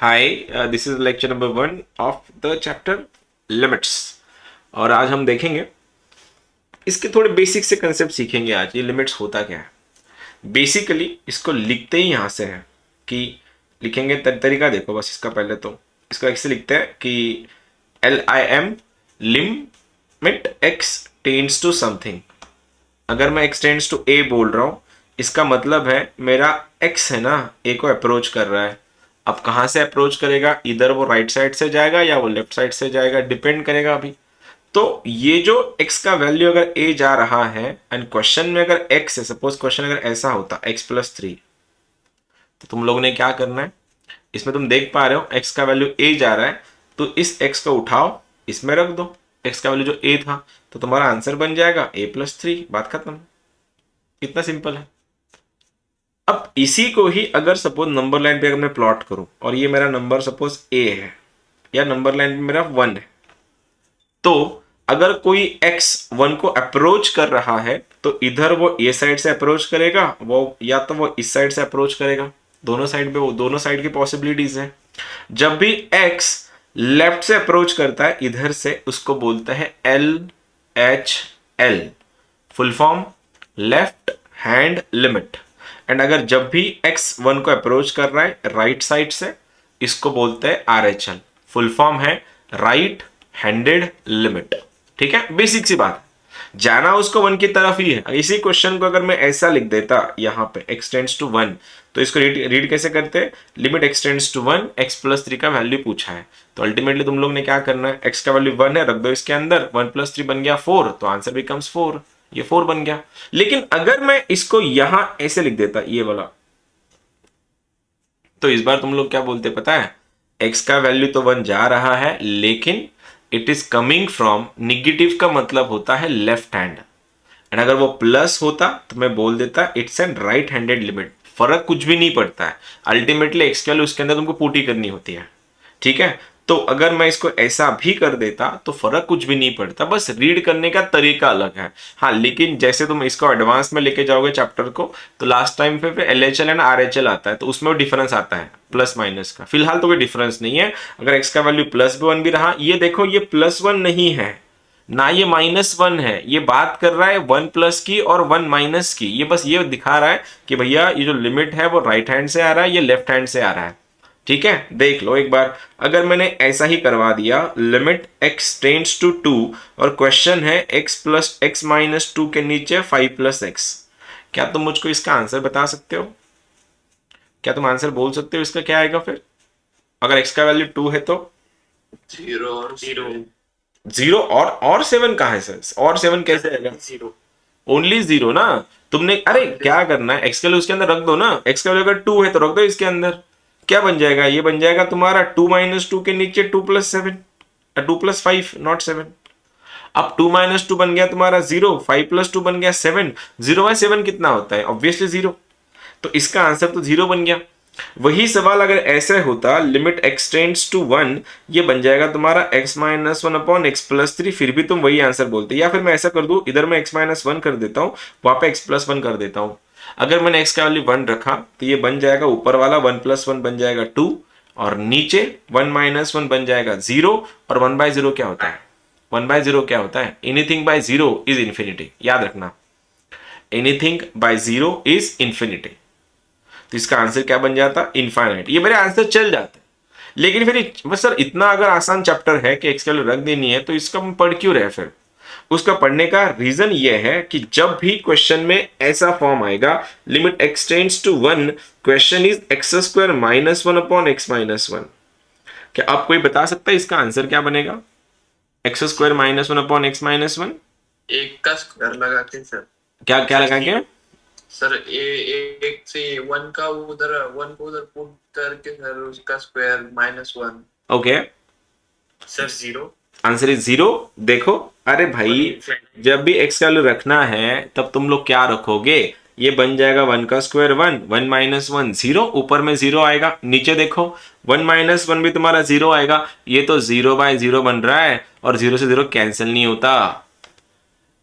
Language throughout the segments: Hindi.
Hi, this is lecture number 1 of the chapter limits. और आज हम देखेंगे इसके थोड़े बेसिक से कंसेप्ट सीखेंगे। आज ये लिमिट्स होता क्या है। बेसिकली इसको लिखते ही यहाँ से है कि लिखेंगे तरीका देखो बस इसका। पहले तो इसको ऐसे लिखते हैं कि LIM limit x tends to something. अगर मैं x टेंड्स टू a बोल रहा हूँ, इसका मतलब है मेरा x है ना, a को अप्रोच कर रहा है। अब कहाँ से अप्रोच करेगा, इधर वो राइट साइड से जाएगा या वो लेफ्ट साइड से जाएगा, डिपेंड करेगा अभी। तो ये जो x का वैल्यू अगर a जा रहा है एंड क्वेश्चन में अगर x है, सपोज क्वेश्चन अगर ऐसा होता x+3, तो तुम लोगों ने क्या करना है, इसमें तुम देख पा रहे हो x का वैल्यू a जा रहा है, तो इस x को उठाओ, इसमें रख दो। x का वैल्यू जो a था, तो तुम्हारा आंसर बन जाएगा a+3। बात खत्म। इतना सिंपल है। अब इसी को ही अगर सपोज नंबर लाइन पे अगर मैं प्लॉट करूं और ये मेरा नंबर सपोज a है या नंबर लाइन पे मेरा 1 है, तो अगर कोई x 1 को अप्रोच कर रहा है तो इधर वो ए साइड से अप्रोच करेगा, वो या तो वो इस साइड से अप्रोच करेगा। दोनों साइड पे वो दोनों साइड की पॉसिबिलिटीज है। जब भी x लेफ्ट से अप्रोच करता है इधर से, उसको बोलते हैं LHL, full form left hand limit. And अगर जब भी x 1 को अप्रोच कर रहा है राइट साइड से, इसको बोलते हैं RHL, फुल फॉर्म है राइट हैंडेड लिमिट। ठीक है, बेसिक सी बात है, जाना उसको 1 की तरफ ही है। इसी क्वेश्चन को अगर मैं ऐसा लिख देता यहां पे x टेंड्स टू 1, तो इसको रीड कैसे करते हैं, limit x tends to 1, x+3 का वैल्यू पूछा है। तो अल्टीमेटली तुम लोग ने क्या करना है, x का वैल्यू 1 है, रख दो इसके अंदर, 1+3 बन गया 4, तो आंसर बिकम्स 4। ये 4 बन गया। लेकिन अगर मैं इसको यहां ऐसे लिख देता ये वाला, तो इस बार तुम लोग क्या बोलते पता है, x का वैल्यू तो 1 जा रहा है, लेकिन it is coming from negative, का मतलब होता है लेफ्ट हैंड। एंड अगर वो प्लस होता तो मैं बोल देता it's an right handed limit. फर्क कुछ भी नहीं पड़ता है, अल्टीमेटली एक्स की वैल्यू उसके अंदर तुमको पुट ही करनी होती है। ठीक है, तो अगर मैं इसको ऐसा भी कर देता तो फर्क कुछ भी नहीं पड़ता, बस रीड करने का तरीका अलग है। हाँ, लेकिन जैसे तुम इसको एडवांस में लेके जाओगे चैप्टर को, तो लास्ट टाइम पे LHL एंड RHL आता है, तो उसमें डिफरेंस आता है प्लस माइनस का। फिलहाल तो कोई डिफरेंस नहीं है। अगर x का वैल्यू +1 भी रहा, ये देखो ये +1 नहीं है ना, ये -1 है। ये बात कर रहा है 1 प्लस की और 1 माइनस की। ये बस ये दिखा रहा है कि भैया ये जो लिमिट है वो राइट हैंड से आ रहा है, ये लेफ्ट हैंड से आ रहा है। ठीक है, देख लो एक बार। अगर मैंने ऐसा ही करवा दिया, लिमिट x टेंड्स टू 2 और क्वेश्चन है x+x-2 के नीचे 5+x, क्या तुम मुझको इसका आंसर बता सकते हो? क्या तुम आंसर बोल सकते हो इसका क्या आएगा फिर? अगर x का वैल्यू 2 है तो 0 और 0 0 और 7 कहाँ है सर? और 7 कैसे आएगा? 0 ओनली 0 ना। तुमने अरे क्या करना है, x का वैल्यू उसके अंदर रख दो ना। x का वैल्यू अगर 2 है तो रख दो इसके अंदर। क्या बन जाएगा, ये बन जाएगा तुम्हारा 2 - 2 के नीचे 2+7, 2+5 नॉट 7। अब 2 - 2 बन गया तुम्हारा 0, 5+2 बन गया 7। 0/7 कितना होता है? ऑब्वियसली 0। तो इसका आंसर तो 0 बन गया। वही सवाल अगर ऐसे होता, लिमिट x टेंड्स टू 1, ये बन जाएगा तुम्हारा x-1/x+3, फिर भी तुम वही आंसर बोलते। या फिर मैं ऐसा कर दूं, इधर मैं x-1 कर देता हूं, वहां पे x+1 कर देता हूं। अगर मैंने x का वैल्यू 1 रखा तो ये बन जाएगा ऊपर वाला 1+1 बन जाएगा 2, और नीचे 1 - 1 बन जाएगा 0। और 1/0 क्या होता है? 1/0 क्या होता है? Anything bye 0 is infinity. याद रखना, एनीथिंग बाय 0 इज इन्फिनिटी। तो इसका आंसर क्या बन जाता? इनफाइनाइट। ये मेरे आंसर चल जाते। लेकिन फिर बस सर इतना अगर आसान चैप्टर है कि एक्स की वैल्यू रख देनी है, तो इसका हम पढ़ क्यों रहे फिर? उसका पढ़ने का रीजन ये है कि जब भी क्वेश्चन में ऐसा फॉर्म आएगा, limit x tends to 1, question is x² -1/x-1, क्या आप कोई बता सकता है इसका आंसर क्या बनेगा? x² -1/x-1, एक का स्क्वायर लगा के सर। क्या क्या लगाएंगे सर एक से 1 का उधर 1 को उधर पुट करके सर उसका square -1। Okay, sir 0। Answer is 0। देखो, अरे भाई, जब भी x का वैल्यू रखना है तब तुम लोग क्या रखोगे? ये बन जाएगा 1 का स्क्वायर 1, 1 - 1 0, ऊपर में 0 आएगा। नीचे देखो 1 - 1 भी तुम्हारा 0 आएगा। ये तो 0/0 बन रहा है, और 0 से 0 कैंसिल नहीं होता।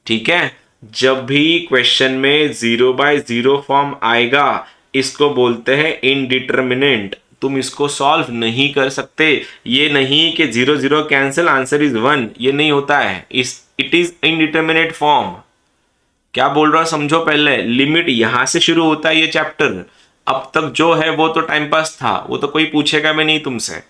ठीक है, जब भी क्वेश्चन में 0/0 फॉर्म आएगा, इसको बोलते हैं इनडिटर्मिनेंट। तुम इसको सॉल्व नहीं कर सकते। ये नहीं कि 0 0 कैंसिल आंसर इज 1, ये नहीं होता है। It is indeterminate form. क्या बोल रहा समझो पहले, लिमिट यहां से शुरू होता है ये चैप्टर। अब तक जो है वो तो टाइम पास था, वो तो कोई पूछेगा भी नहीं तुमसे।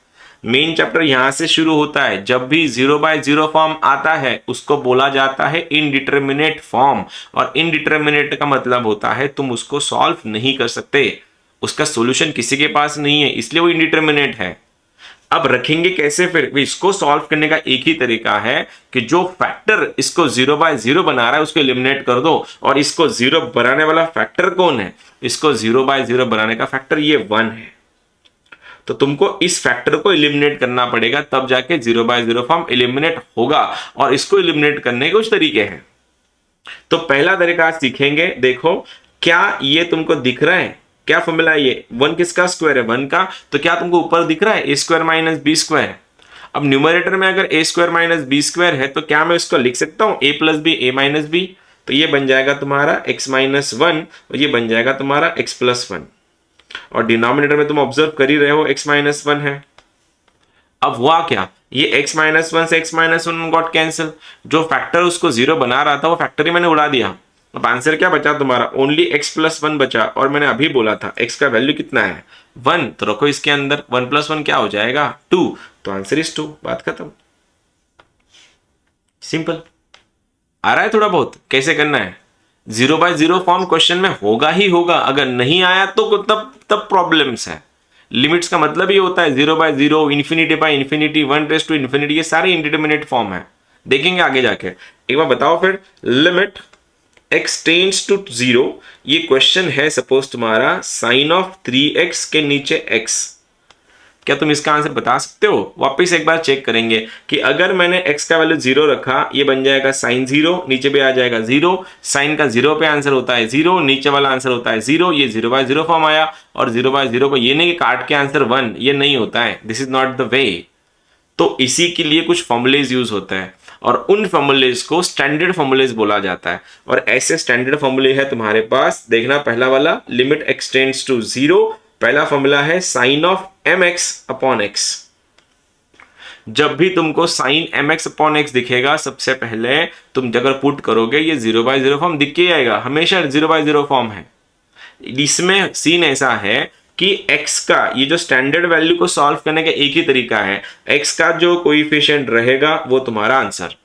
मेन चैप्टर यहां से शुरू होता है। जब भी 0/0 फॉर्म आता है उसको बोला जाता है इनडिटर्मिनेट फॉर्म, और इनडिटर्मिनेट का मतलब होता है तुम उसको सॉल्व नहीं कर सकते, उसका सॉल्यूशन किसी के पास नहीं है, इसलिए वो इनडिटर्मिनेट है। अब रखेंगे कैसे फिर, इसको सॉल्व करने का एक ही तरीका है कि जो फैक्टर इसको 0/0 बना रहा है उसको एलिमिनेट कर दो, और इसको 0 बनाने वाला फैक्टर कौन है, इसको 0/0 बनाने का फैक्टर ये 1 है। तो तुमको इस फैक्टर को एलिमिनेट करना पड़ेगा, तब जाके 0/0 फॉर्म एलिमिनेट होगा। और इसको एलिमिनेट करने के कुछ तरीके हैं। तो पहला तरीका सीखेंगे। देखो क्या ये तुमको दिख रहा है, क्या फॉर्मूला है ये, 1 किसका स्क्वायर है, 1 का। तो क्या तुमको ऊपर दिख रहा है a² - b²। अब न्यूमरेटर में अगर a² - b² है तो क्या मैं इसको लिख सकता हूं a + b a - b। तो ये बन जाएगा तुम्हारा x - 1 और ये बन जाएगा तुम्हारा x + 1। और डिनोमिनेटर में तुम ऑब्जर्व कर ही रहे हो x - 1 है। अब हुआ क्या, ये x - 1 से x - 1 गॉट कैंसिल। जो फैक्टर उसको 0 बना रहा था वो फैक्टर ही मैंने उड़ा दिया। अब आंसर क्या बचा तुम्हारा, ओनली x + 1 बचा। और मैंने अभी बोला था x का वैल्यू कितना है 1, तो रखो इसके अंदर 1 + 1 क्या हो जाएगा 2, तो आंसर इज 2। बात खत्म, सिंपल। आ रहा है थोड़ा बहुत कैसे करना है। 0/0 फॉर्म क्वेश्चन में होगा ही होगा, अगर नहीं आया तो तब प्रॉब्लम्स है। लिमिट्स का मतलब ही होता है 0/0, ∞/∞, 1⁻∞, ये सारे इंडिटरमिनेट फॉर्म है। देखेंगे आगे जाके। एक बार बताओ फिर, लिमिट x टेंड्स टू 0, ये क्वेश्चन है सपोज तुम्हारा sin of 3x के नीचे x। क्या तुम इसका आंसर बता सकते हो। वापस एक बार चेक करेंगे कि अगर मैंने x का वैल्यू 0 रखा, ये बन जाएगा sin 0, नीचे पे आ जाएगा 0। sin का 0 पे आंसर होता है 0, नीचे वाला आंसर होता है 0। ये 0/0 फॉर्म आया, और 0/0 को ये नहीं कि काट के आंसर 1, ये नहीं होता है, this is not the way. तो इसी के लिए कुछ फॉर्मूलेज यूज होता है, और उन फॉर्मूलेज को स्टैंडर्ड फॉर्मूलेज बोला जाता है। और ऐसे स्टैंडर्ड फॉर्मूले है तुम्हारे पास, देखना पहला वाला लिमिट x टेंड्स टू 0, पहला फॉर्मूला है sin of mx/x। जब भी तुमको sin mx/x दिखेगा, सबसे पहले तुम अगर पुट करोगे ये 0/0 फॉर्म दिख के आएगा, हमेशा 0/0 फॉर्म है। इसमें सीन ऐसा है कि x का ये जो स्टैंडर्ड वैल्यू को सॉल्व करने का एक ही तरीका है, x का जो कोएफिशिएंट रहेगा वो तुम्हारा आंसर।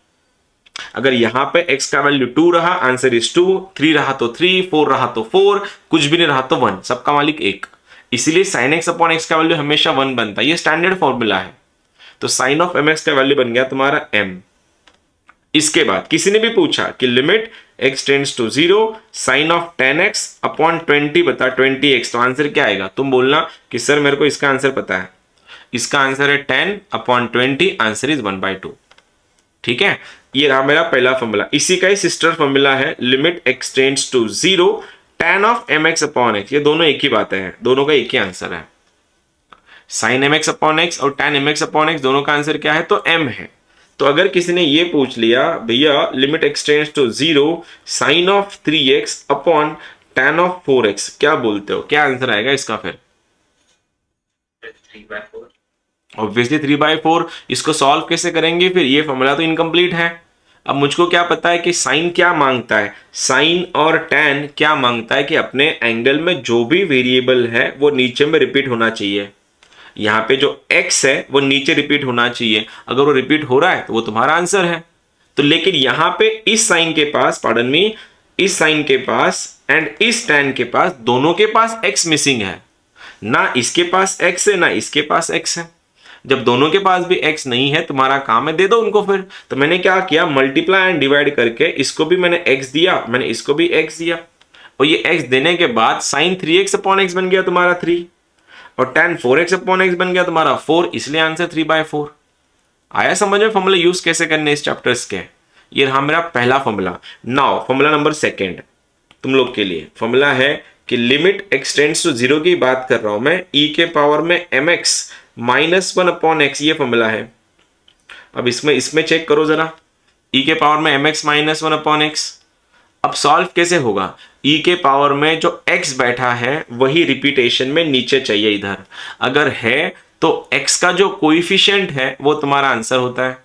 अगर यहां पे x का वैल्यू 2 रहा, आंसर इज 2, 3 रहा तो 3, 4 रहा तो 4, कुछ भी नहीं रहा तो 1, सबका मालिक 1। इसीलिए sin x/x का वैल्यू हमेशा 1 बनता है, ये स्टैंडर्ड फॉर्मूला है। तो sin of mx का वैल्यू बन गया तुम्हारा m। इसके बाद किसी ने भी पूछा कि limit x tends to 0, sin of 10x/20 बता 20x, तो आंसर क्या आएगा। तुम बोलना कि सर मेरे को इसका आंसर पता है, इसका आंसर है 10/20, आंसर इज 1/2। ठीक है, ये रहा मेरा पहला फॉर्मूला। इसी का ही सिस्टर फॉर्मूला है limit x tends to 0, tan of mx/x। ये दोनों एक ही बात है, दोनों का एक ही आंसर है। sin mx/x और tan mx/x दोनों का आंसर क्या है, तो m है। तो अगर किसी ने ये पूछ लिया भैया limit x tends to 0, sin of 3x/tan of 4x, क्या बोलते हो, क्या आंसर आएगा इसका फिर। 3/4। ऑब्वियसली 3/4। इसको सॉल्व कैसे करेंगे फिर, ये फॉर्मूला तो इनकम्प्लीट है। अब मुझको क्या पता है कि साइन क्या मांगता है, साइन और टैन क्या मांगता है कि अपने एंगल में जो भी वेरिएबल है वो नीचे में रिपीट होना चाहिए। यहाँ पे जो x है वो नीचे रिपीट होना चाहिए, अगर वो रिपीट हो रहा है तो वो तुम्हारा आंसर है। तो लेकिन यहाँ पे इस साइन के पास, पार्डन मी, इस साइन के पास एंड इस टैन के पास, दोनों के पास x मिसिंग है। ना इसके पास x है ना इसके पास x है। जब दोनों के पास भी x नहीं है, तुम्हारा काम है दे दो उनको फिर। तो मैंने क्या किया, मल्टीप्लाई एंड डिवाइड करके इसको भी मैंने x दिया, मैंने इसको भी x दिया, और ये x देने के बाद sin 3x/x बन गया तुम्हारा 3, और tan 4x/x बन गया तुम्हारा 4, इसलिए आंसर 3/4 आया। समझ में फॉर्मूला यूज कैसे करने इस चैप्टर्स के। ये रहा मेरा पहला formula. Now formula number second तुम लोग के लिए फॉर्मूला है कि लिमिट x टेंड्स टू 0 की बात कर रहा हूं मैं, e के पावर में mx -1/x, ये फॉर्मूला है। अब इसमें चेक करो जरा, e के पावर में mx -1/x, अब सॉल्व कैसे होगा, e के पावर में जो x बैठा है वही रिपीटेशन में नीचे चाहिए इधर, अगर है तो x का जो कोइफिशिएंट है वो तुम्हारा आंसर होता है,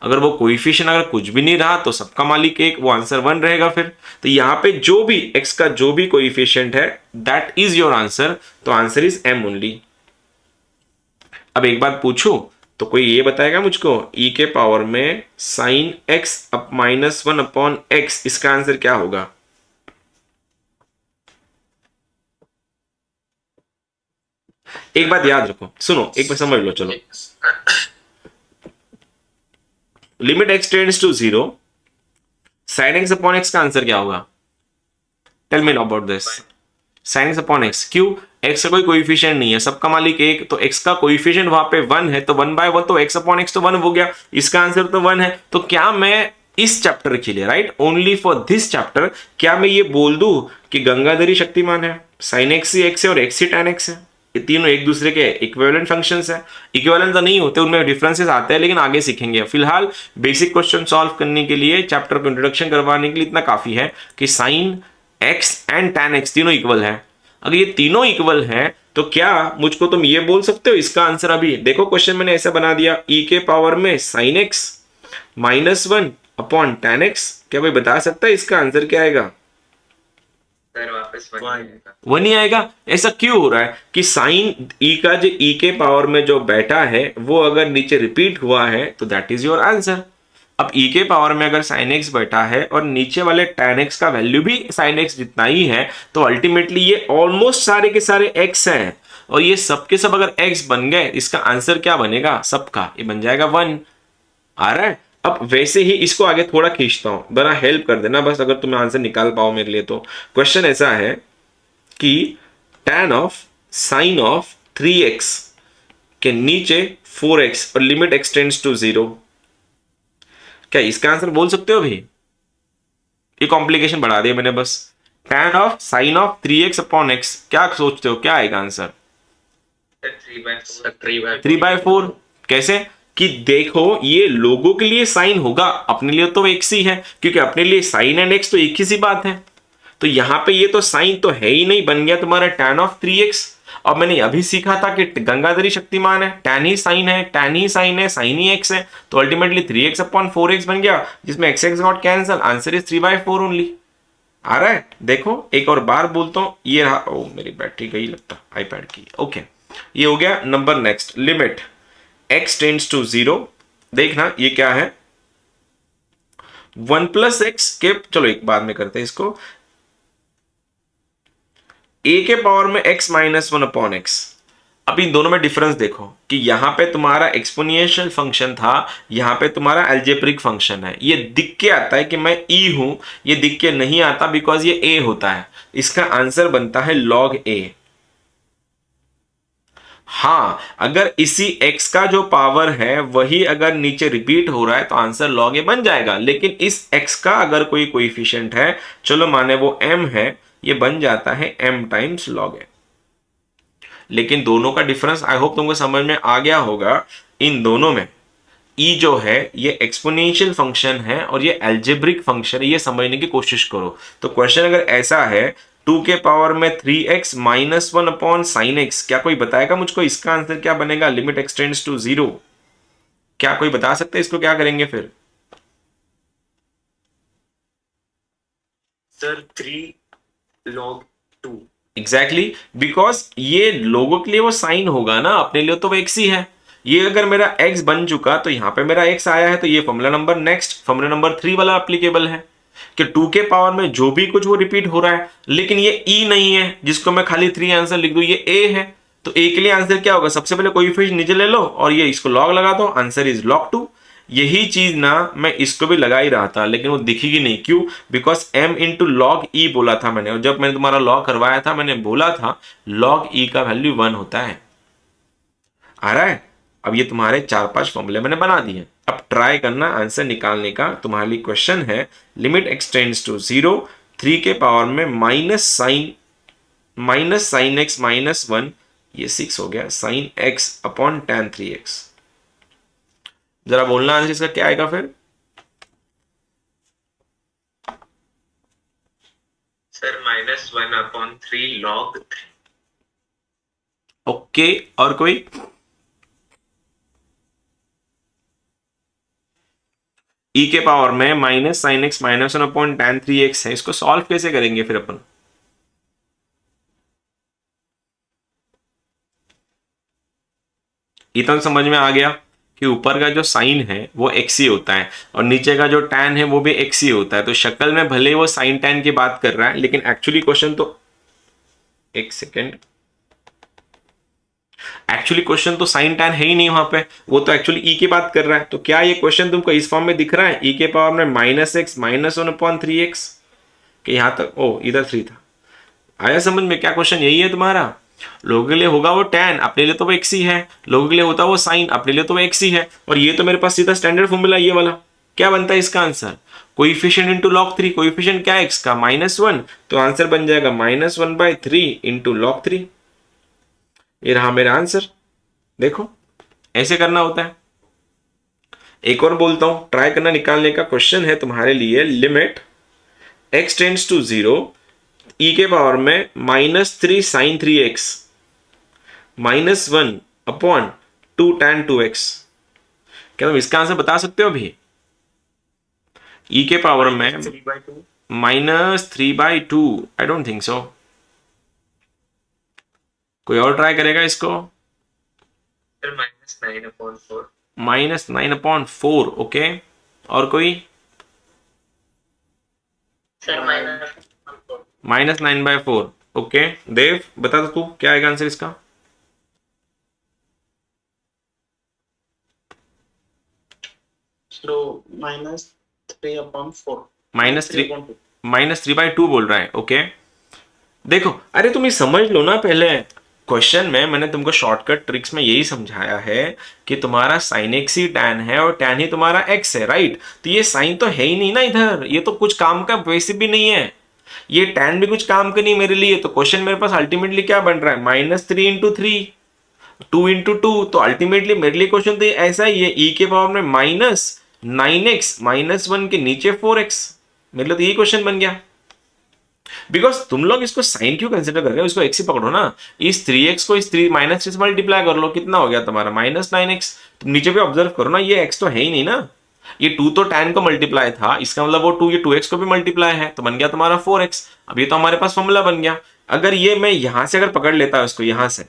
अगर वो कोइफिशिएंट अगर कुछ भी नहीं रहा तो सबका मालिक एक, वो आंसर 1 रहेगा फिर। तो यहाँ पे जो भी x का जो भी कोइफिशिएंट है दैट इज योर आंसर, तो आंसर इज m ओनली। अब एक बात पूछूं तो कोई ये बताएगा मुझको e के पावर में साइन x अप -1 अपॉन x, इसका आंसर क्या होगा? एक बात याद रखो, सुनो एक बार समझ लो, चलो limit x tends to 0, sine x upon x का आंसर क्या होगा? Tell me about this. Sine x upon x, क्यों? x का कोई कोइफिशिएंट नहीं है, सबका मालिक एक, तो x का कोइफिशिएंट वहां पे 1 है, तो 1/1, तो x अपॉन x तो 1 हो गया, इसका आंसर तो 1 है। तो क्या मैं इस चैप्टर के लिए, right, only for this chapter, क्या मैं ये बोल दूं कि गंगाधरी शक्तिमान है, साइन x ही x है और x ही tan x है, ये तीनों एक दूसरे के इक्विवेलेंट फंक्शंस है? इक्विवेलेंट तो नहीं होते, उनमें डिफरेंसेस आते हैं, लेकिन आगे सीखेंगे। फिलहाल बेसिक क्वेश्चन सॉल्व करने के लिए, चैप्टर को इंट्रोडक्शन करवाने के लिए इतना काफी है कि sine x and tan x तीनों इक्वल है। अगर ये तीनों इक्वल है तो क्या मुझको तुम ये बोल सकते हो इसका आंसर, अभी देखो क्वेश्चन मैंने ऐसा बना दिया, e के पावर में sine x -1 upon tan x, क्या कोई बता सकता है इसका आंसर क्या आएगा? वापस 1 ही आएगा। ऐसा क्यों हो रहा है कि साइन e का जो e के पावर में जो बैठा है वो अगर नीचे रिपीट हुआ है तो दैट इज योर आंसर। अब e के पावर में अगर साइन x बैठा है और नीचे वाले tan x का वैल्यू भी साइन x जितना ही है, तो अल्टीमेटली ये ऑलमोस्ट सारे के सारे x हैं, और ये सब के सब अगर x बन गए, इसका आंसर क्या बनेगा? सबका ये बन जाएगा 1। आ रहा है? अब वैसे ही इसको आगे थोड़ा खींचता हूं, बड़ा हेल्प कर देना बस, अगर तुम्हें आंसर निकाल पाओ मेरे लिए। तो क्वेश्चन ऐसा है कि tan of sine of 3x के नीचे 4x और लिमिट x टेंड्स टू 0, क्या इसका आंसर बोल सकते हो? भी ये कॉम्प्लिकेशन बढ़ा दिया मैंने बस। tan of sine of 3x upon x, क्या सोचते हो क्या आएगा आंसर? 3/4। कैसे? कि देखो ये लोगों के लिए साइन होगा, अपने लिए तो एक ही है, क्योंकि अपने लिए साइन एंड एक्स तो एक ही सी बात है। तो यहां पे ये तो साइन तो है ही नहीं, बन गया तुम्हारा tan ऑफ 3x। और मैंने अभी सीखा था कि गंगाधरी शक्तिमान है, tan ही साइन है, tan ही साइन है, साइन ही x है, तो अल्टीमेटली 3x अपॉन 4x बन गया, जिसमें x got cancel, answer is 3/4 only. आ रहा है? देखो एक और बार बोलता हूं, ये रहा, ओ मेरी बैटरी गई लगता आईपैड की। ओके, ये हो गया number. Next, limit x tends to 0, देखना ये क्या है, 1 प्लस एक्स के, चलो एक बाद में करते हैं इसको, a के पावर में x -1 अपॉन x। अब इन दोनों में डिफरेंस देखो कि यहां पे तुम्हारा एक्सपोनेंशियल फंक्शन था, यहां पे तुम्हारा अलजेब्रिक फंक्शन है। ये दिख के आता है कि मैं e हूं, ये दिख के नहीं आता बिकॉज ये a होता है। इसका आंसर बनता है log a। हाँ, अगर इसी x का जो पावर है वही अगर नीचे रिपीट हो रहा है तो आंसर log a बन जाएगा, लेकिन इस x का अगर कोई कोएफिशिएंट है, चलो माने वो m है, ये बन जाता है m टाइम्स log a। लेकिन दोनों का डिफरेंस आई होप तुमको समझ में आ गया होगा। इन दोनों में e जो है ये एक्सपोनेंशियल फंक्शन है और ये अलजेब्रिक फंक्शन है, ये समझने की कोशिश करो। तो क्वेश्चन अगर ऐसा है 2 के पावर में 3x -1 अपॉन साइन x, क्या कोई बताएगा मुझको इसका आंसर क्या बनेगा? लिमिट x टेंड्स टू 0, क्या कोई बता सकते हैं इसको क्या करेंगे फिर? Sir 3 log 2। एग्जैक्टली, बिकॉज ये लोगों के लिए वो साइन होगा ना, अपने लिए तो वो x ही है। ये अगर मेरा x बन चुका तो यहां पे मेरा x आया है, तो ये formula number next, formula number 3 वाला एप्लीकेबल है कि 2 के पावर में जो भी कुछ वो रिपीट हो रहा है, लेकिन ये e नहीं है जिसको मैं खाली 3 आंसर लिख दूं, ये a है। तो a के लिए आंसर क्या होगा? सबसे पहले कोएफिशिएंट नीचे ले लो और ये इसको log लगा दो, आंसर इज log 2। यही चीज ना मैं इसको भी लगा ही रहा था, लेकिन वो दिखेगी नहीं, क्यों? बिकॉज m इंटू लॉग ई बोला था मैंने, और जब मैंने तुम्हारा लॉग करवाया था मैंने बोला था log e का वैल्यू 1 होता है। आ रहा है? अब ये तुम्हारे 4-5 फॉर्मूले मैंने बना दिए, अब ट्राई करना आंसर निकालने का। तुम्हारे लिए क्वेश्चन है लिमिट x टेंड्स टू 0, 3 के पावर में माइनस साइन x -1, ये 6 हो गया, sign x upon tan 3x। जरा बोलना आंसर इसका क्या आएगा फिर? Sir -1/3 log 3। ओके, और कोई? ई के पावर में माइनस साइन एक्स -1/tan3x है, इसको सॉल्व कैसे करेंगे फिर अपन? इतना समझ में आ गया कि ऊपर का जो साइन है वो एक्स ही होता है और नीचे का जो टैन है वो भी एक्स ही होता है। तो शक्ल में भले वो साइन टैन की बात कर रहा है, लेकिन एक्चुअली क्वेश्चन तो, एक सेकेंड, एक्चुअली क्वेश्चन तो साइन टैन है ही नहीं वहां पे, वो तो एक्चुअली ई की बात कर रहा है। तो क्या ये क्वेश्चन तुमको इस फॉर्म में दिख रहा है, ई के पावर में -x -1/3x? कि यहां तक, ओ इधर 3 था, आया समझ में? क्या क्वेश्चन यही है तुम्हारा? लोगों के लिए होगा वो tan, अपने लिए तो वो एक्स ही है। लोगों के लिए होता वो साइन, अपने लिए तो वो एक्स ही है। और ये तो मेरे पास सीधा स्टैंडर्ड फॉर्मूला ये वाला। क्या बनता है इसका answer? Coefficient into log 3। Coefficient क्या है एक्स का? -1, तो आंसर बन जाएगा -1/3 इंटू log 3। ये रहा मेरा आंसर। देखो, ऐसे करना होता है। एक और बोलता हूं, ट्राई करना निकालने का। क्वेश्चन है तुम्हारे लिए, लिमिट x टेंड्स टू 0 ई के पावर में -3 sin 3x -1/2 tan 2x। क्या तुम इसका आंसर बता सकते हो अभी? ई के पावर में -3/2। -3/2, आई डोंट थिंक सो। कोई और ट्राई करेगा इसको? सर -9/4। -9/4, ओके। और कोई? Sir -9/4, okay. देव बता दो, तू क्या आएगा आंसर इसका? -3/4। -3/2 बोल रहा है, ओके। देखो, अरे तुम ये समझ लो ना पहले। क्वेश्चन में मैंने तुमको शॉर्टकट ट्रिक्स में यही समझाया है कि तुम्हारा साइन एक्स ही टैन है और टैन ही तुम्हारा एक्स है, राइट? तो ये साइन तो है ही नहीं ना इधर, ये तो कुछ काम का वैसे भी नहीं है। ये टैन भी कुछ काम का नहीं मेरे लिए। तो क्वेश्चन मेरे पास अल्टीमेटली क्या बन रहा है? -3 × 3, 2 × 2। तो अल्टीमेटली मेरे लिए क्वेश्चन तो ऐसा ही है, ई के पावर में -9x -1 के नीचे 4x। मेरे लिए तो यही क्वेश्चन बन गया। बिकॉज तुम लोग इसको साइन क्यों कंसिडर कर रहे हो? इसको एक्स ही पकड़ो ना। इस 3x को इस -3 से मल्टीप्लाई कर लो, कितना हो गया तुम्हारा? -9x। तुम नीचे भी ऑब्जर्व करो ना, ये x तो है ही नहीं ना। ये 2 तो tan को मल्टीप्लाई था, इसका मतलब वो 2 ये 2x को भी मल्टीप्लाई है, तो बन गया तुम्हारा 4x। अब ये तो हमारे पास फॉर्मूला बन गया। अगर ये मैं यहां से अगर पकड़ लेता उसको यहां से,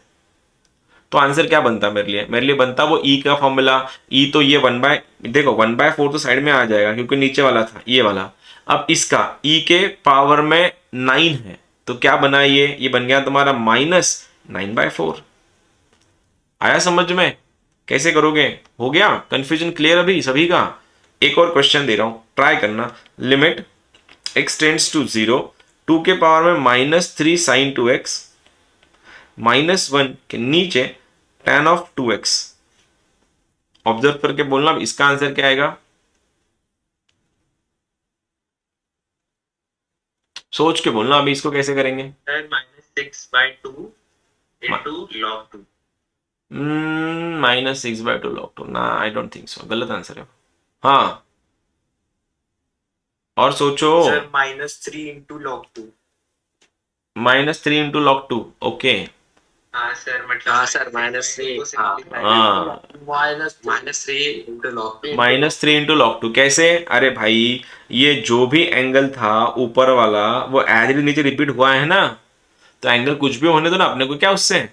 तो आंसर क्या बनता मेरे लिए? मेरे लिए बनता वो ई का फॉर्मूला। ई तो ये 1/, देखो 1/4 तो साइड में आ जाएगा क्योंकि नीचे वाला था ये वाला। अब इसका ई के पावर में 9 है, तो क्या बना ये बन गया तुम्हारा -9/4। आया समझ में? कैसे करोगे? हो गया कंफ्यूजन क्लियर अभी सभी का? एक और क्वेश्चन दे रहा हूं, ट्राई करना। लिमिट x टेंड्स टू 0 2 के पावर में -3 sin 2x -1 के नीचे tan ऑफ 2x। ऑब्जर्व करके बोलना इसका आंसर क्या आएगा। सोच के बोलना अभी इसको कैसे करेंगे। Sir -6/2 into log 2। -6/2 log 2 ना, आई डोंट थिंक सो, गलत आंसर है। हाँ, और सोचो। Sir -3 × log 2। -3 × log 2, okay. हाँ सर, मतलब हाँ सर -3। हाँ, -3 × log 2। -3 × log 2 कैसे? अरे भाई, ये जो भी एंगल था ऊपर वाला वो एज इट नीचे रिपीट हुआ है ना, तो एंगल कुछ भी होने दो ना, अपने को क्या उससे।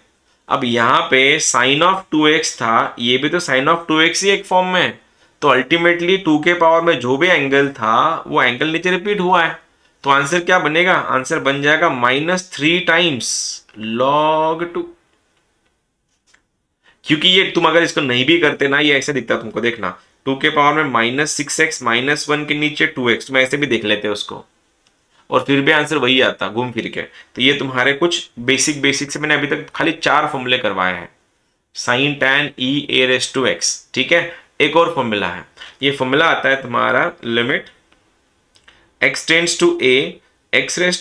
अब यहाँ पे साइन ऑफ 2x था, ये भी तो साइन ऑफ 2x ही एक फॉर्म में। तो अल्टीमेटली 2 के पावर में जो भी एंगल था वो एंगल नीचे रिपीट हुआ है। तो आंसर क्या बनेगा? आंसर बन जाएगा -3 टाइम्स log 2। क्योंकि ये तुम अगर इसको नहीं भी करते ना, ये ऐसे दिखता तुमको, देखना 2 के पावर में -6x -1 के नीचे 2x, तुम ऐसे भी देख लेते उसको और फिर भी आंसर वही आता घूम फिर के। तो ये तुम्हारे कुछ बेसिक से मैंने अभी तक खाली 4 फॉर्मूले करवाए हैं। साइन tan e a⁻x, ठीक है। एक और फॉर्मूला है, ये फॉर्मूला आता है तुम्हारा limit x tends to a x⁻n -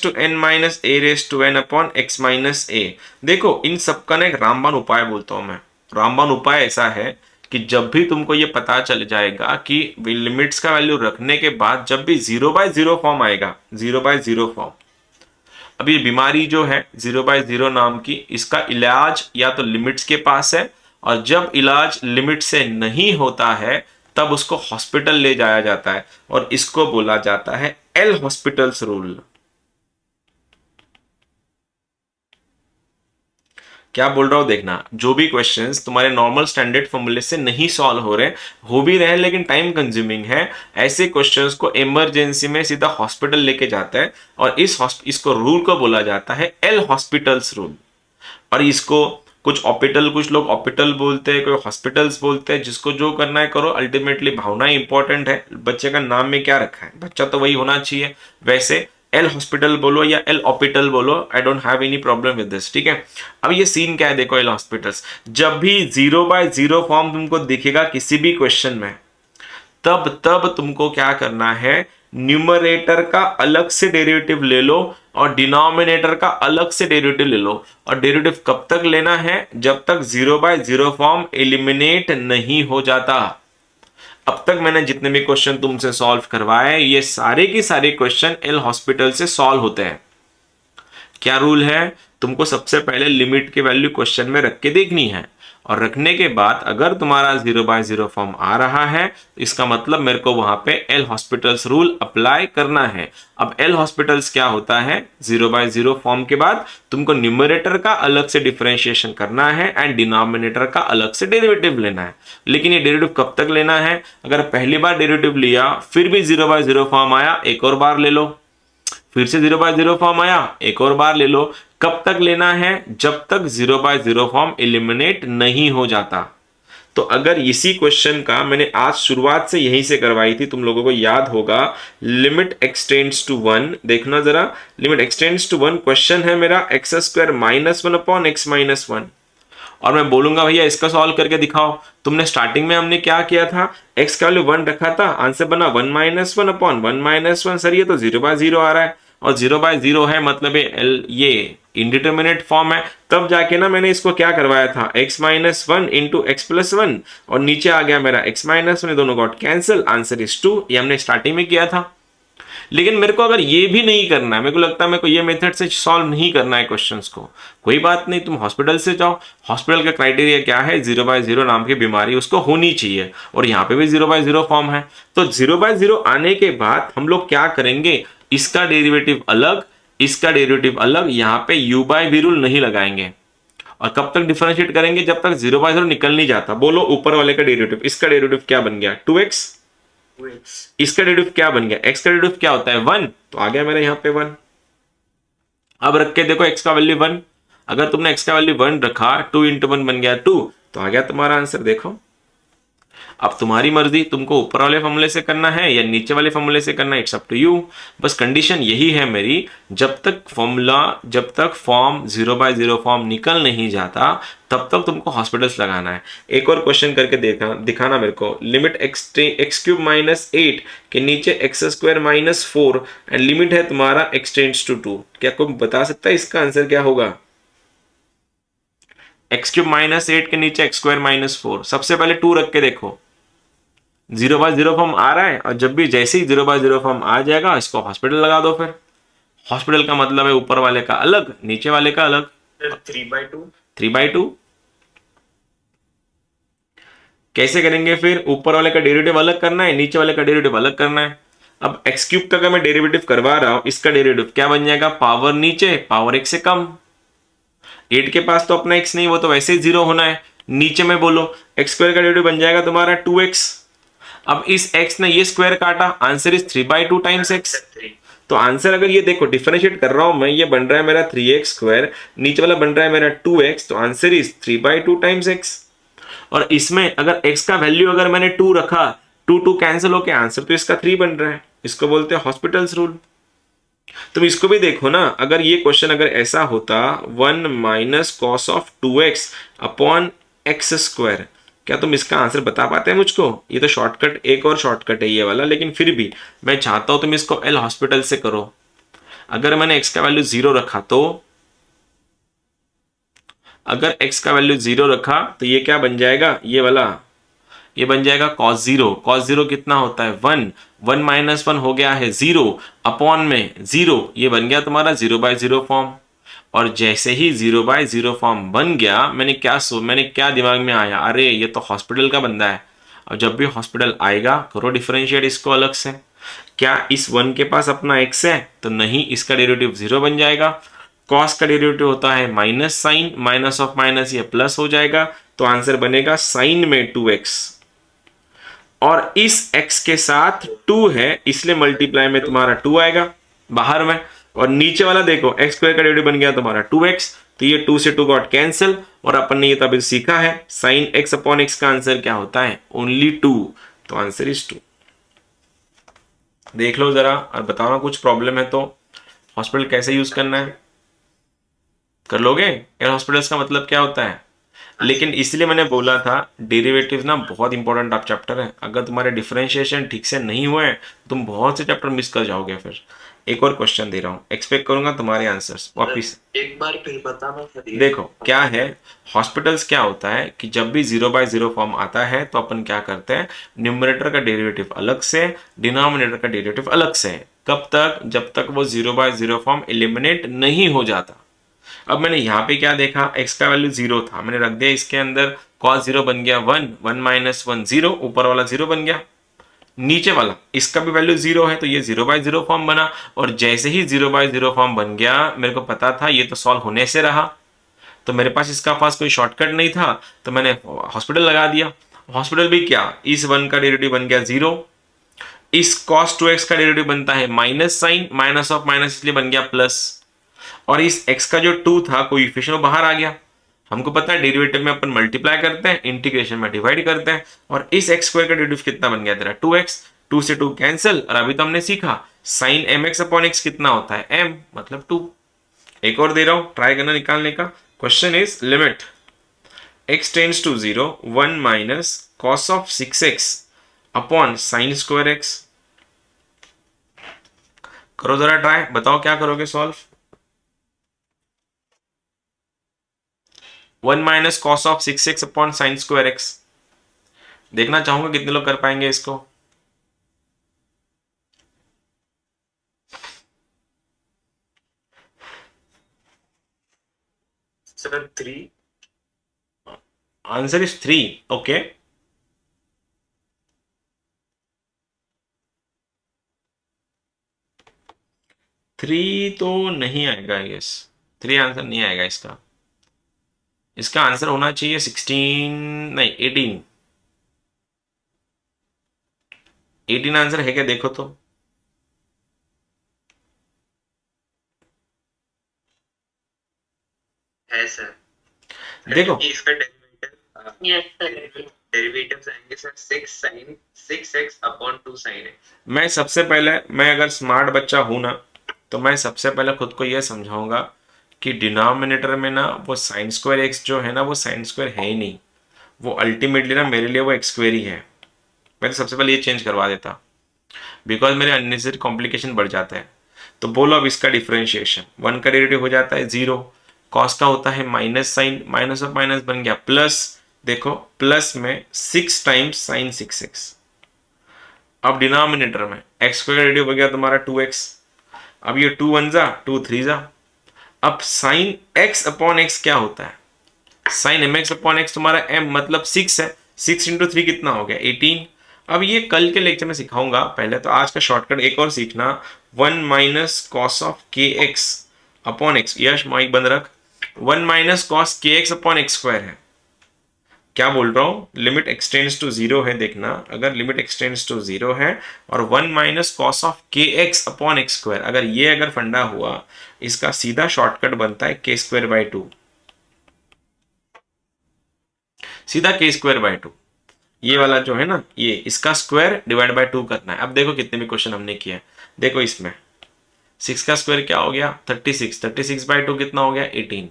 a⁻n/x-a। देखो इन सबका ना एक रामबाण उपाय बोलता हूं मैं। रामबाण उपाय ऐसा है कि जब भी तुमको ये पता चल जाएगा कि लिमिट्स का वैल्यू रखने के बाद जब भी 0/0 फॉर्म आएगा, 0/0 फॉर्म, अब ये बीमारी जो है 0/0 नाम की, इसका इलाज या तो लिमिट्स के पास है, और जब इलाज लिमिट से नहीं होता है तब उसको हॉस्पिटल ले जाया जाता है, और इसको बोला जाता है एल हॉस्पिटल्स रूल। क्या बोल रहा हूं देखना, जो भी क्वेश्चंस तुम्हारे नॉर्मल स्टैंडर्ड फॉर्मूले से नहीं सॉल्व हो रहे, हो भी रहे लेकिन टाइम कंज्यूमिंग है, ऐसे क्वेश्चंस को इमरजेंसी में सीधा हॉस्पिटल लेके जाता है, और इसको रूल को बोला जाता है एल हॉस्पिटल्स रूल। और इसको कुछ ऑपिटल, कुछ लोग ऑपिटल बोलते हैं, कोई हॉस्पिटल्स बोलते हैं, जिसको जो करना है करो, अल्टीमेटली भावना इंपॉर्टेंट है। बच्चे का नाम में क्या रखा है, बच्चा तो वही होना चाहिए। वैसे एल हॉस्पिटल बोलो या एल ऑपिटल बोलो, I don't have any problem with this, ठीक है। अब ये सीन क्या है देखो, एल हॉस्पिटल्स, जब भी 0/0 फॉर्म तुमको दिखेगा किसी भी क्वेश्चन में, तब तुमको क्या करना है, न्यूमरेटर का अलग से डेरिवेटिव ले लो और डिनोमिनेटर का अलग से डेरिवेटिव ले लो। और डेरिवेटिव कब तक लेना है, जब तक 0/0 फॉर्म एलिमिनेट नहीं हो जाता। अब तक मैंने जितने भी क्वेश्चन तुमसे सॉल्व करवाए, ये सारे के सारे क्वेश्चन एल हॉस्पिटल से सॉल्व होते हैं। क्या रूल है, तुमको सबसे पहले लिमिट की वैल्यू क्वेश्चन में रख के देखनी है, और रखने के बाद अगर तुम्हारा 0/0 फॉर्म आ रहा है, इसका मतलब मेरे को वहां पे एल हॉस्पिटल्स रूल अप्लाई करना है। अब एल हॉस्पिटल्स क्या होता है, 0/0 फॉर्म के बाद तुमको न्यूमरेटर का अलग से डिफरेंशिएशन करना है एंड डिनोमिनेटर का अलग से डेरिवेटिव लेना है। लेकिन ये डेरिवेटिव कब तक लेना है, अगर पहली बार डेरिवेटिव लिया फिर भी 0/0 फॉर्म आया, एक और बार ले लो, फिर से 0/0 फॉर्म आया, एक और बार ले लो। कब तक लेना है, जब तक 0/0 फॉर्म एलिमिनेट नहीं हो जाता। तो अगर इसी क्वेश्चन का मैंने आज शुरुआत से यहीं से करवाई थी, तुम लोगों को याद होगा, लिमिट एक्सटेंड्स टू 1, देखना जरा, लिमिट एक्सटेंड्स टू 1 क्वेश्चन है मेरा x² -1 अपॉन x - 1, और मैं बोलूंगा भैया इसका सॉल्व करके दिखाओ। तुमने स्टार्टिंग में हमने क्या किया था, x का वैल्यू 1 रखा था, आंसर बना 1 - 1 अपॉन 1 - 1। सर ये तो 0/0 आ रहा है, और 0/0 है मतलब ये इंडिटरमिनेट फॉर्म है। तब जाके ना मैंने इसको क्या करवाया था, x - 1 इंटू x + 1, और नीचे आ गया मेरा x - 1, दोनों गॉट कैंसिल, आंसर इज 2। ये हमने स्टार्टिंग में किया था। लेकिन मेरे को अगर ये भी नहीं करना है, मेरे को लगता है मेरे को ये मेथड से सॉल्व नहीं करना है क्वेश्चंस को, कोई बात नहीं, तुम हॉस्पिटल से जाओ। हॉस्पिटल का क्राइटेरिया क्या है, 0/0 नाम की बीमारी उसको होनी चाहिए, और यहाँ पे भी 0/0 फॉर्म है। तो 0/0 आने के बाद हम लोग क्या करेंगे, इसका डेरिवेटिव अलग, इसका डेरिवेटिव अलग, यहाँ पे u/v रूल नहीं लगाएंगे। और कब तक डिफरेंशिएट करेंगे, जब तक 0/0 निकल नहीं जाता। बोलो ऊपर वाले का डेरिवेटिव, इसका डेरिवेटिव क्या बन गया, 2x, इसका डेरिवेटिव क्या बन गया, x का डेरिवेटिव क्या होता है 1, तो आ गया मेरा यहाँ पे 1। अब रख के देखो x का वैल्यू 1, अगर तुमने x का वैल्यू 1 रखा, 2 × 1 बन गया 2, तो आ गया तुम्हारा आंसर। देखो अब तुम्हारी मर्जी, तुमको ऊपर वाले फॉर्मूले से करना है या नीचे वाले फॉर्मूले से करना है, इट्स अप टू यू। बस कंडीशन यही है मेरी, जब तक फॉर्म 0/0 फॉर्म निकल नहीं जाता, तब तक तुमको हॉस्पिटल्स लगाना है। एक और क्वेश्चन करके दिखाना मेरे को, लिमिट x³ -8 के नीचे x² -4 एंड लिमिट है तुम्हारा x टेंड्स टू 2। क्या कोई बता सकता है इसका आंसर क्या होगा, x³ -8 के नीचे x² -4, सबसे पहले 2 रख के देखो, 0/0 फॉर्म आ रहा है, और जब भी जैसे ही 0/0 फॉर्म आ जाएगा, इसको हॉस्पिटल लगा दो। फिर हॉस्पिटल का मतलब है ऊपर वाले का अलग, नीचे वाले का अलग। 3/2 कैसे करेंगे, फिर ऊपर वाले का डेरिवेटिव अलग करना है, नीचे वाले का डेरिवेटिव अलग करना है। अब x³ का अगर मैं डेरिवेटिव करवा रहा हूं, इसका डेरिवेटिव क्या बन जाएगा, पावर नीचे, पावर 1 से कम। 8 के पास तो अपना x नहीं, वो तो वैसे ही 0 होना है। नीचे में बोलो x² का डेरिवेटिव बन जाएगा तुम्हारा 2x। अब इस x ने ये स्क्वायर काटा, आंसर इज 3/2 टाइम्स x। तो आंसर अगर ये देखो डिफरेंशिएट कर रहा हूं मैं, ये बन रहा है मेरा 3x², नीचे वाला बन रहा है मेरा 2x, तो आंसर इज 3/2 टाइम्स x। और इसमें अगर x का वैल्यू अगर मैंने 2 रखा, 2 कैंसिल होके आंसर तो इसका 3 बन रहा है। इसको बोलते हैं हॉस्पिटल्स रूल। तुम इसको भी देखो ना, अगर ये क्वेश्चन अगर ऐसा होता 1 - cos of 2x upon x², क्या तुम इसका आंसर बता पाते हैं मुझको। ये तो शॉर्टकट, एक और शॉर्टकट है ये वाला, लेकिन फिर भी मैं चाहता हूं तुम इसको एल हॉस्पिटल से करो। अगर मैंने x का वैल्यू 0 रखा, तो अगर x का वैल्यू 0 रखा तो ये क्या बन जाएगा, ये वाला ये बन जाएगा cos 0। cos 0 कितना होता है 1, 1 माइनस 1 हो गया है 0, अपॉन में 0, ये बन गया तुम्हारा 0/0 फॉर्म। और जैसे ही 0/0 फॉर्म बन गया, मैंने क्या दिमाग में आया, अरे ये तो हॉस्पिटल का बंदा है। अब जब भी हॉस्पिटल आएगा करो डिफरेंशिएट इसको अलग से। क्या इस 1 के पास अपना x है? तो नहीं, इसका डेरिवेटिव 0 बन जाएगा। cos का डेरिवेटिव होता है minus sine, minus of minus ये प्लस हो जाएगा, तो आंसर बनेगा साइन में 2x। और इस x के साथ 2 है इसलिए मल्टीप्लाई में तुम्हारा 2 आएगा बाहर में। और नीचे वाला देखो x स्क्वायर का डेरिवेटिव बन गया तुम्हारा 2x, तो ये 2 से 2 गॉट कैंसिल। और अपन ने ये तभी सीखा है साइन x अपॉन x का आंसर क्या होता है, ओनली 2। तो आंसर इज 2। देख लो जरा और बताओ कुछ प्रॉब्लम है तो हॉस्पिटल कैसे यूज करना है, कर लोगे? एयर हॉस्पिटल्स का मतलब क्या होता है? लेकिन इसलिए मैंने बोला था डेरिवेटिव ना बहुत इंपॉर्टेंट आप चैप्टर है। अगर तुम्हारे डिफरेंशिएशन ठीक से नहीं हुए तुम बहुत से चैप्टर मिस कर जाओगे। फिर एक और क्वेश्चन दे रहा हूँ, एक्सपेक्ट करूंगा तुम्हारे आंसर्स वापिस। एक बार फिर बताना सर। देखो क्या है, हॉस्पिटल्स क्या होता है कि जब भी 0/0 फॉर्म आता है तो अपन क्या करते हैं, न्यूमरेटर का डेरिवेटिव अलग से, डिनोमिनेटर का डेरिवेटिव अलग से। कब तक? जब तक वो 0/0 फॉर्म एलिमिनेट नहीं हो जाता। अब मैंने यहाँ पे क्या देखा, x का वैल्यू 0 था, मैंने रख दिया इसके अंदर, cos 0 बन गया 1, 1 माइनस 1 0, ऊपर वाला 0 बन गया। नीचे वाला इसका भी वैल्यू 0 है तो ये 0/0 फॉर्म बना। और जैसे ही 0/0 फॉर्म बन गया, मेरे को पता था ये तो सॉल्व होने से रहा, तो मेरे पास इसका पास कोई शॉर्टकट नहीं था, तो मैंने हॉस्पिटल लगा दिया। हॉस्पिटल भी क्या, इस 1 का डेरिवेटिव बन गया 0, इस cos 2x का डेरिवेटिव बनता है minus sine, minus of minus इसलिए बन गया प्लस। और इस x का जो 2 था कोएफिशिएंट बाहर आ गया। हमको पता है डेरिवेटिव में अपन मल्टीप्लाई करते हैं, इंटीग्रेशन में डिवाइड करते हैं। और इस x स्क्वायर का डेरिवेटिव कितना बन गया तेरा 2x, 2 से 2 कैंसिल। और अभी तो हमने सीखा साइन mx अपॉन x कितना होता है m, मतलब 2। एक और दे रहा हूं ट्राई करना निकालने का। Question is limit x tends to 0 1 minus cos of 6x अपॉन साइन स्क्वायर x। करो जरा ट्राई, बताओ क्या करोगे solve. 1 minus cos of 6x अपॉन साइन स्क्वायर x। देखना चाहूंगा कितने लोग कर पाएंगे इसको। Sir 3। Answer is 3। Okay, three तो नहीं आएगा, यस 3 आंसर नहीं आएगा इसका। इसका आंसर होना चाहिए 16, नहीं 18। 18 आंसर है क्या, देखो तो। है सर। देखो इसका डेरिवेटिव, यस सर, डेरिवेटिव्स आएंगे sir 6 sin 6x upon 2 sin x। मैं सबसे पहले, मैं अगर स्मार्ट बच्चा हूं ना, तो मैं सबसे पहले खुद को यह समझाऊंगा कि डिनोमिनेटर में ना वो साइन स्क्वायर एक्स जो है ना, वो साइन स्क्वायर है ही नहीं, वो अल्टीमेटली ना मेरे लिए वो एक्स स्क्वायर ही है। मैं तो सबसे पहले ये चेंज करवा देता, बिकॉज मेरे अननेसेसरी कॉम्प्लिकेशन बढ़ जाता है। तो बोलो अब इसका डिफरेंशिएशन, 1 का डेरिवेटिव हो जाता है 0, कॉस का होता है minus sine, minus of minus बन गया प्लस। देखो प्लस में 6 टाइम्स साइन 6x। अब डिनोमिनेटर में x स्क्वायर का डेरिवेटिव हो गया तुम्हारा 2x। अब ये 2 1 जा 2 3 जा। अब साइन x अपॉन x क्या होता है, साइन mx अपॉन x तुम्हारा m मतलब 6 है, 6 इंटू 3 कितना हो गया 18। अब ये कल के लेक्चर में सिखाऊंगा, पहले तो आज का शॉर्टकट एक और सीखना, 1 माइनस कॉस ऑफ के एक्स अपॉन एक्स। यश माइक बंद रख। 1 माइनस कॉस के एक्स अपॉन एक्स स्क्वायर है। क्या बोल रहा हूं, लिमिट एक्सटेंड्स टू 0 है, देखना अगर लिमिट एक्सटेंड्स टू 0 है और 1 माइनस कॉस ऑफ के एक्स अपॉन एक्स स्क्वायर, अगर फंडा हुआ, इसका सीधा शॉर्टकट बनता है के स्क्वायर बाय 2, सीधा के स्क्वायर बाय 2। ये वाला जो है ना, ये इसका स्क्वायर डिवाइड बाय 2 करना है। अब देखो कितने भी क्वेश्चन हमने किया है, देखो इसमें 6 का स्क्वायर क्या हो गया 36, 36 बाय 2 कितना हो गया 18।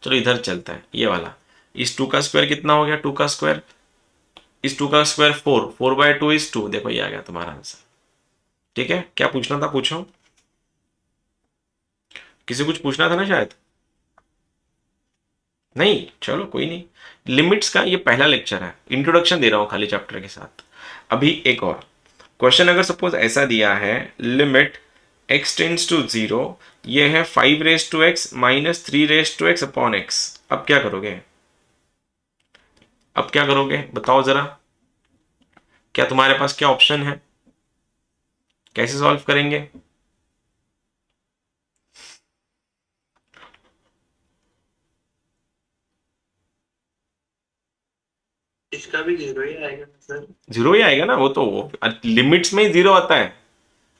चलो इधर चलता है, ये वाला इस 2 का स्क्वायर कितना हो गया 2 का स्क्वायर, इस 2 का स्क्वायर 4, 4 बाय 2 इज 2। देखो ये आ गया तुम्हारा आंसर। ठीक है, क्या पूछना था पूछो, किसी कुछ पूछना था ना शायद। नहीं, चलो कोई नहीं, लिमिट्स का ये पहला लेक्चर है, इंट्रोडक्शन दे रहा हूं खाली चैप्टर के साथ। अभी एक और क्वेश्चन अगर सपोज ऐसा दिया है, लिमिट x टेंड्स टू 0, ये है 5 माइनस 3 अपॉन x, अब क्या करोगे? अब क्या करोगे बताओ जरा, क्या तुम्हारे पास क्या ऑप्शन है, कैसे सॉल्व करेंगे? इसका भी जीरो ही आएगा सर। जीरो ही आएगा ना, वो तो वो लिमिट्स में ही जीरो आता है,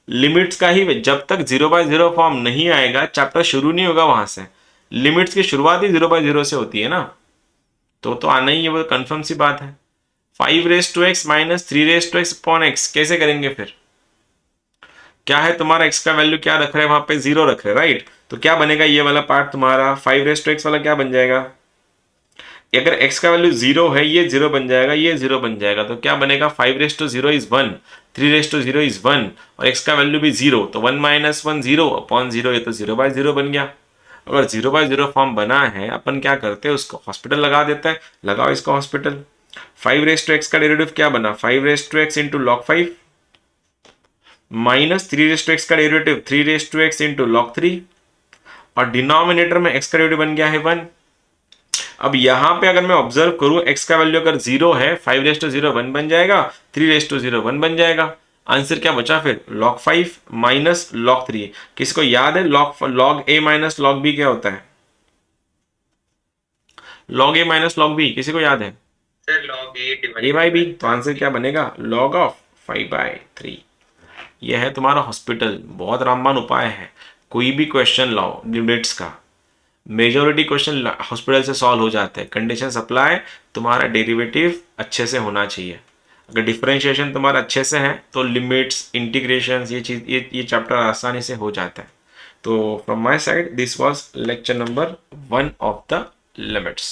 लिमिट्स का ही, जब तक 0/0 फॉर्म नहीं आएगा चैप्टर शुरू नहीं होगा वहां से, लिमिट्स की शुरुआत ही 0/0 से होती है ना, तो आना ही है, वो कंफर्म सी बात है। 5 माइनस 3 अपॉन एक्स कैसे करेंगे फिर? क्या है तुम्हारा x का वैल्यू, क्या रख रहे हैं वहां पे? 0 रख रहे हैं, राइट? तो क्या बनेगा ये वाला पार्ट तुम्हारा, 5 वाला क्या बन जाएगा? अगर x का वैल्यू 0 है, ये 0 बन जाएगा, ये 0 बन जाएगा, तो क्या बनेगा? 5 इज 1, 3 इज 1, और x का वैल्यू भी 0, तो 1 माइनस 1 0 अपॉन 0, ये तो 0/0 बन गया। अगर 0/0 फॉर्म बना है, अपन क्या करते हैं, उसको हॉस्पिटल लगा देते हैं, लगाओ इसका हॉस्पिटल। 5 का डेरिवेटिव क्या बना? 5 इंटू लॉग 5 माइनस 3 का डेरिवेटिव 3 इंटू लॉग 3, और डिनोमिनेटर में x का डेरिवेटिव बन गया है 1। अब यहां पे अगर मैं ऑब्जर्व करूं, x का वैल्यू अगर 0 है, 5 1 बन जाएगा, 3 1 बन जाएगा। आंसर क्या बचा फिर? log 5 minus log 3। किसको याद है log a minus log b क्या होता है? log a minus log b किसी को याद है? Sir log a by b, तो आंसर क्या बनेगा? log of 5/3। यह है तुम्हारा हॉस्पिटल, बहुत रामबान उपाय है। कोई भी क्वेश्चन लाओ लिमिट्स का, मेजोरिटी क्वेश्चन हॉस्पिटल से सॉल्व हो जाते हैं। कंडीशन सप्लाई, तुम्हारा डेरिवेटिव अच्छे से होना चाहिए। अगर डिफरेंशिएशन तुम्हारा अच्छे से है तो लिमिट्स, इंटीग्रेशन, ये चीज, ये चैप्टर आसानी से हो जाता है। तो from my side this was lecture number 1 of the limits.